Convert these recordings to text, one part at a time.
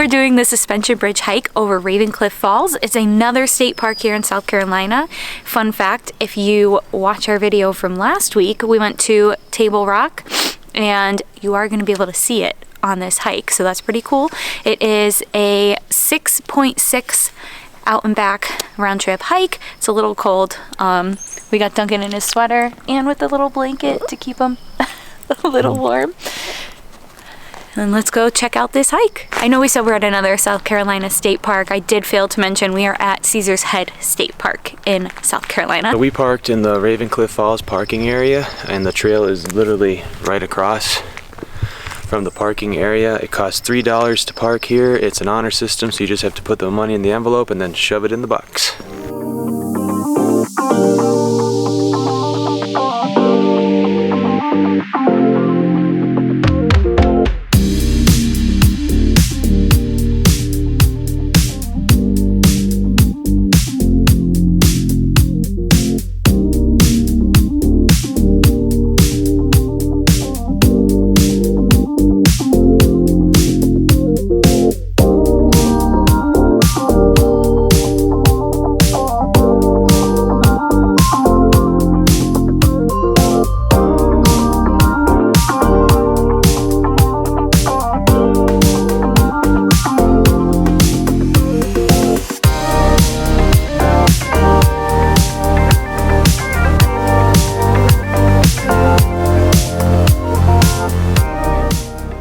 we're doing the suspension bridge hike over Ravencliff Falls. It's another state park here in South Carolina. Fun fact, if you watch our video from last week, we went to Table Rock, and you are going to be able to see it on this hike, so that's pretty cool. It is a 6.6 out and back round trip hike. It's a little cold. We got Duncan in his sweater and with a little blanket to keep him a little warm. And let's go check out this hike. I know we said we're at another South Carolina state park. I did fail to mention we are at Caesar's Head State Park in South Carolina. So we parked in the Ravencliff Falls parking area, and the trail is literally right across from the parking area. It costs $3 to park here. It's an honor system, so you just have to put the money in the envelope and then shove it in the box.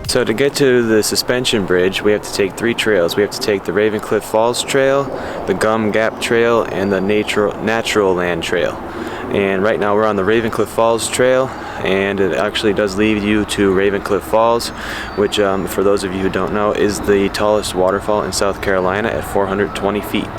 So to get to the suspension bridge, we have to take 3 trails. We have to take the Ravencliff Falls Trail, the Gap Trail, and the Naturaland Trail. And right now we're on the Ravencliff Falls Trail, and it actually does lead you to Ravencliff Falls, which for those of you who don't know, is the tallest waterfall in South Carolina at 420 feet.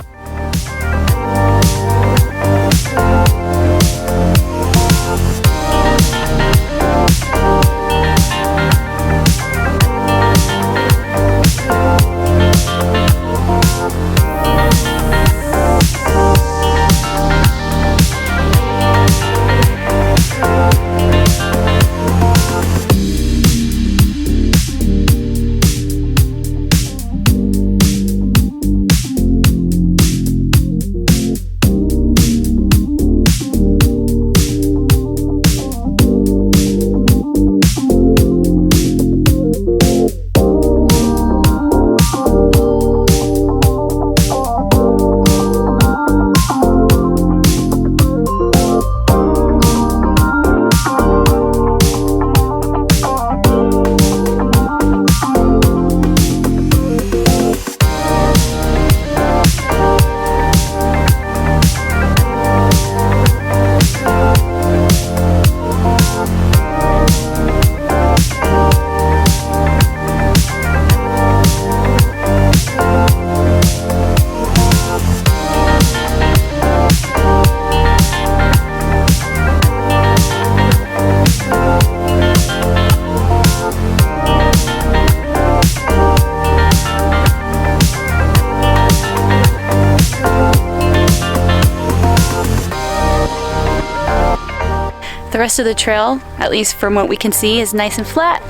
The rest of the trail, at least from what we can see, is nice and flat,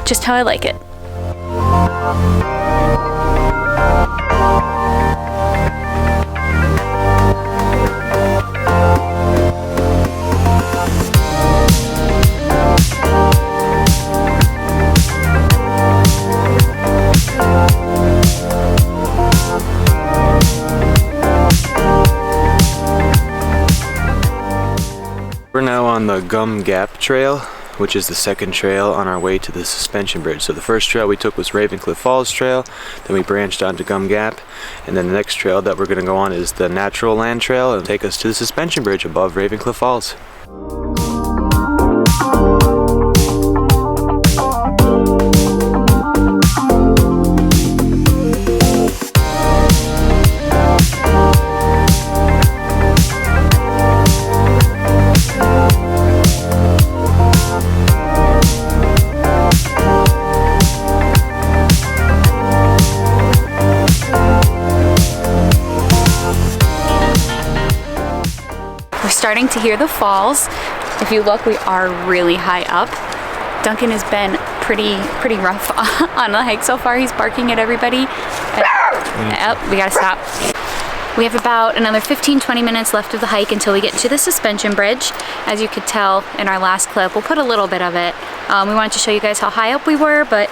just how I like it. We're now on the Gap Trail, which is the second trail on our way to the suspension bridge. So the first trail we took was Ravencliff Falls Trail, then we branched onto Gap, and then the next trail that we're going to go on is the Naturaland Trail and take us to the suspension bridge above Ravencliff Falls. starting to hear the falls. If you look, we are really high up. Duncan has been pretty rough on the hike so far. He's barking at everybody. Oh, we gotta stop. We have about another 15-20 minutes left of the hike until we get to the suspension bridge. As you could tell in our last clip, we'll put a little bit of it. We wanted to show you guys how high up we were, but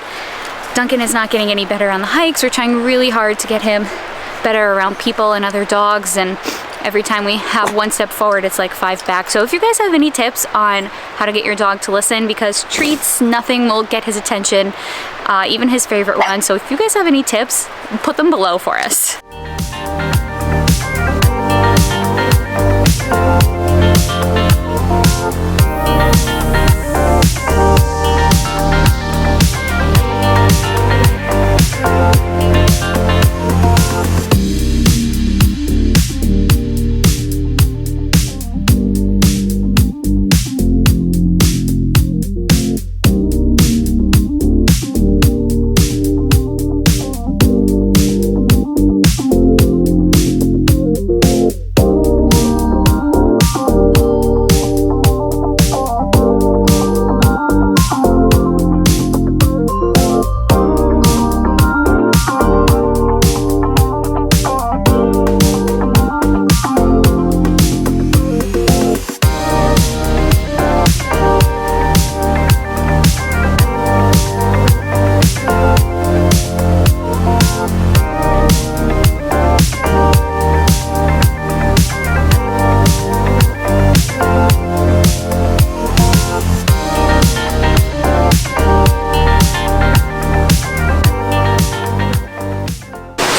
Duncan is not getting any better on the hikes. We're trying really hard to get him better around people and other dogs, and every time we have one step forward, it's like 5 back. So if you guys have any tips on how to get your dog to listen, because treats, nothing will get his attention, even his favorite one. So if you guys have any tips, put them below for us.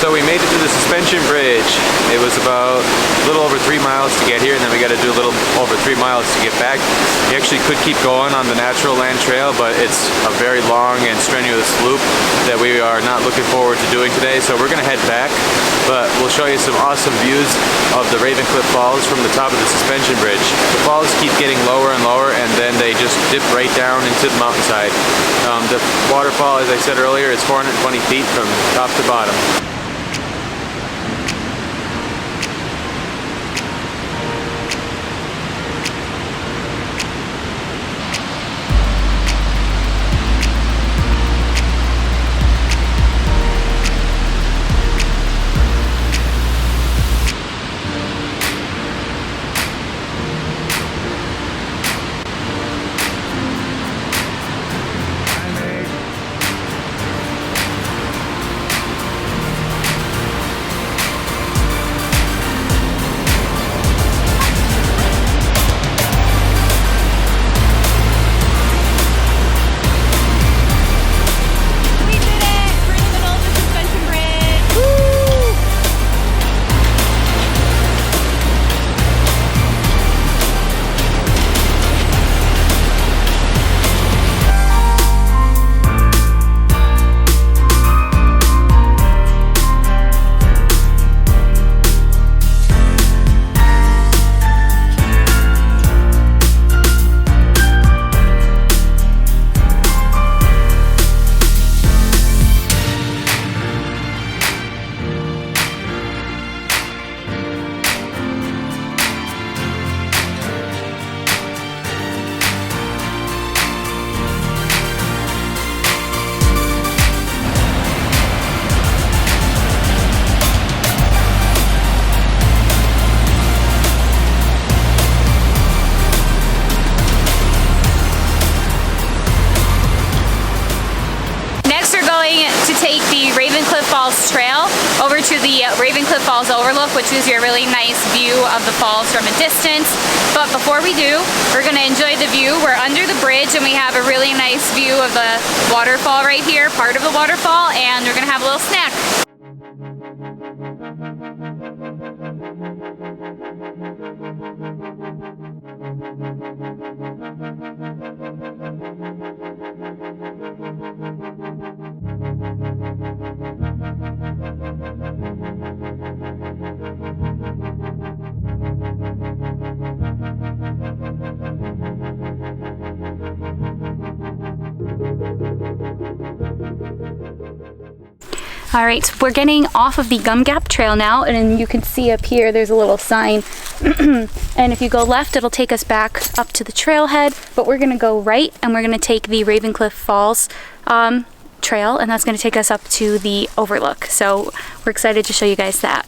So we made it to the suspension bridge. It was about a little over 3 miles to get here, and then we got to do a little over 3 miles to get back. You actually could keep going on the Naturaland Trail, but it's a very long and strenuous loop that we are not looking forward to doing today. So we're going to head back, but we'll show you some awesome views of the Ravencliff Falls from the top of the suspension bridge. The falls keep getting lower and lower, and then they just dip right down into the mountainside. The waterfall, as I said earlier, is 420 feet from top to bottom. To take the Ravencliff Falls Trail over to the Ravencliff Falls Overlook, which is your really nice view of the falls from a distance. But before we do, we're going to enjoy the view. We're under the bridge and we have a really nice view of the waterfall right here, part of the waterfall, and we're going to have a little snack. All right, so we're getting off of the Gap Trail now, and you can see up here there's a little sign. And if you go left, it'll take us back up to the trailhead, but we're gonna go right and we're gonna take the Ravencliff Falls trail, and that's going to take us up to the Overlook. So we're excited to show you guys that.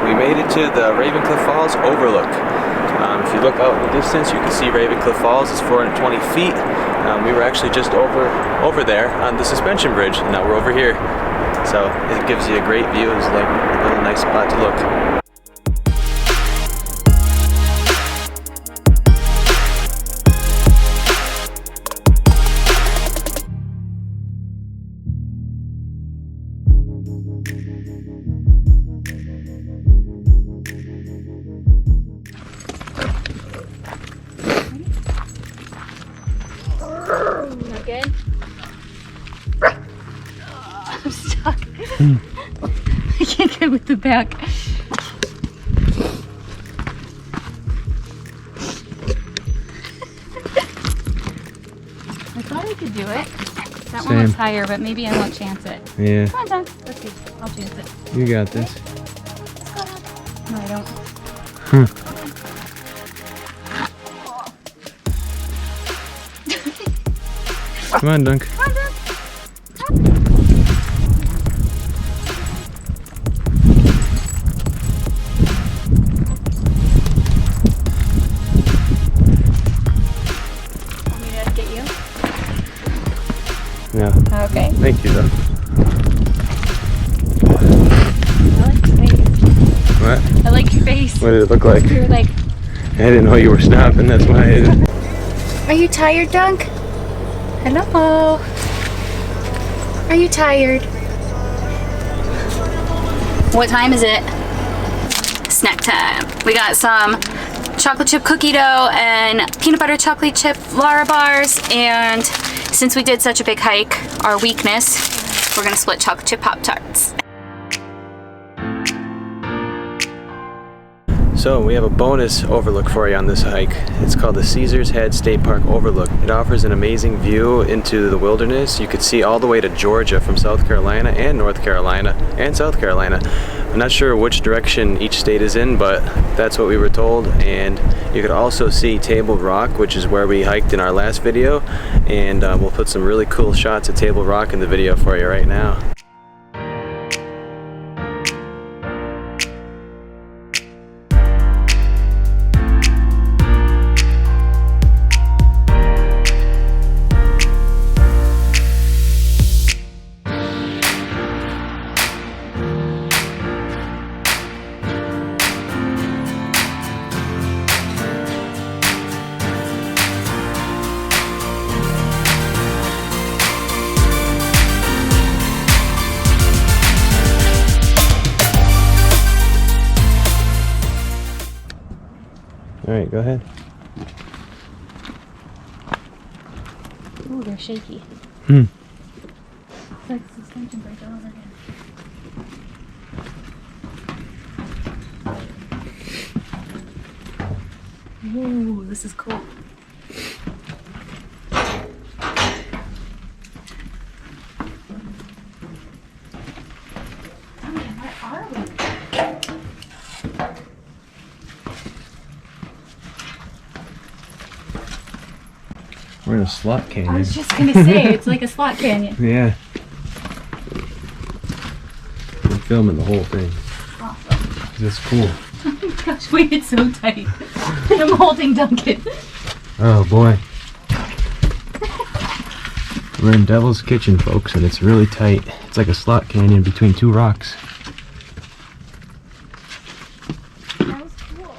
We made it to the Ravencliff Falls Overlook. If you look out in the distance, you can see Ravencliff Falls. It's 420 feet. We were actually just over there on the suspension bridge, and now we're over here. So it gives you a great view. It's like a little nice spot to look. Good? I'm stuck. I can't get with the back. I thought I could do it. That one looks higher, but maybe I won't chance it. Yeah. Come on, Tom. Let's see. I'll chance it. You got this. No, I don't. Come on, Dunk. Come on, Dunk. Want me to get you? No. Okay. Thank you, though. I like your face. What? I like your face. What did it look like? You're like... I didn't know you were stopping, that's why I didn't. Are you tired, Dunk? Hello. Are you tired? What time is it? Snack time. We got some chocolate chip cookie dough and peanut butter chocolate chip Lara bars, and since we did such a big hike, our weakness, we're gonna split chocolate chip Pop-Tarts. So we have a bonus overlook for you on this hike. It's called the Caesar's Head State Park Overlook. It offers an amazing view into the wilderness. You could see all the way to Georgia from South Carolina and North Carolina and South Carolina. I'm not sure which direction each state is in, but that's what we were told. And you could also see Table Rock, which is where we hiked in our last video. And we'll put some really cool shots of Table Rock in the video for you right now. Alright, go ahead. Ooh, they're shaky. Hmm. It's like suspension brake all over again. Ooh, this is cool. We're in a slot canyon. I was just gonna say, it's like a slot canyon. Yeah. We're filming the whole thing. Awesome. That's cool. Oh my gosh, wait, it's so tight. I'm holding Duncan. Oh boy. We're in Devil's Kitchen, folks, and it's really tight. It's like a slot canyon between two rocks. That was cool.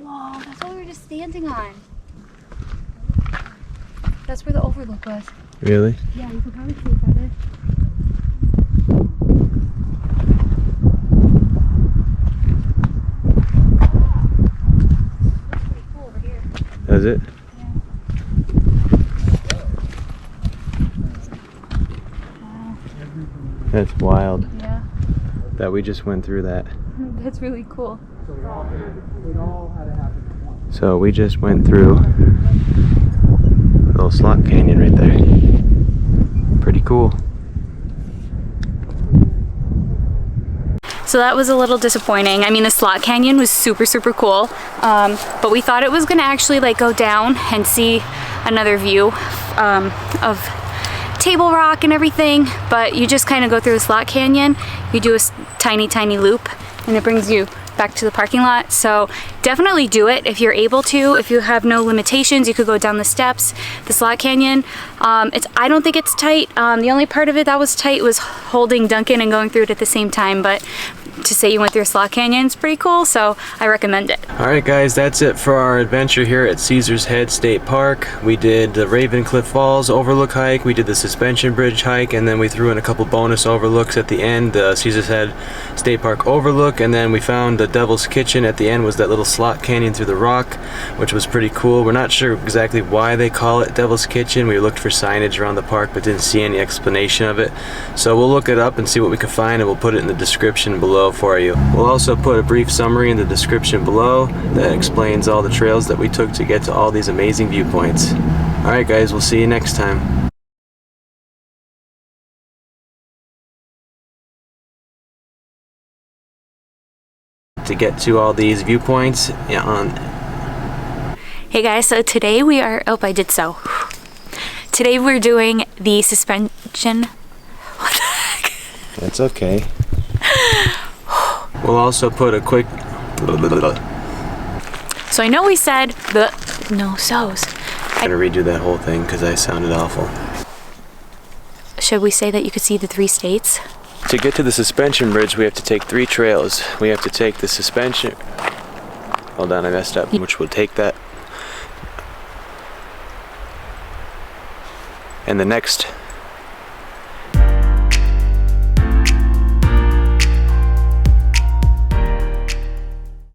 Whoa, that's what we were just standing on. That's where the Overlook was. Really? Yeah, you can probably see it better. That's pretty cool over here. That's it? Yeah. Wow. That's wild. Yeah. That we just went through that. That's really cool. So we just went through a little slot canyon right there. Pretty cool. So that was a little disappointing. I mean, the slot canyon was super, super cool. But we thought it was gonna actually like go down and see another view of Table Rock and everything. But you just kind of go through the slot canyon. You do a tiny, tiny loop and it brings you back to the parking lot. So definitely do it if you're able to. If you have no limitations, you could go down the steps. The slot canyon, I don't think it's tight. The only part of it that was tight was holding Duncan and going through it at the same time, but to say you went through a slot canyon is pretty cool, so I recommend it. Alright guys, that's it for our adventure here at Caesars Head State Park. We did the Raven Cliff Falls Overlook hike, we did the Suspension Bridge hike, and then we threw in a couple bonus overlooks at the end, the Caesars Head State Park Overlook, and then we found the Devil's Kitchen at the end was that little slot canyon through the rock, which was pretty cool. We're not sure exactly why they call it Devil's Kitchen. We looked for signage around the park but didn't see any explanation of it. So we'll look it up and see what we can find, and we'll put it in the description below for you. We'll also put a brief summary in the description below that explains all the trails that we took to get to all these amazing viewpoints. Alright guys, we'll see you next time. To get to all these viewpoints Hey guys, so today we are, I did so. Today we're doing the suspension. What the heck? That's okay. We'll also put a quick... So I know we said the no so's. I'm gonna redo that whole thing because I sounded awful. Should we say that you could see the 3 states? To get to the suspension bridge, we have to take 3 trails. We have to take the suspension... Hold on, I messed up. Which will take that. And the next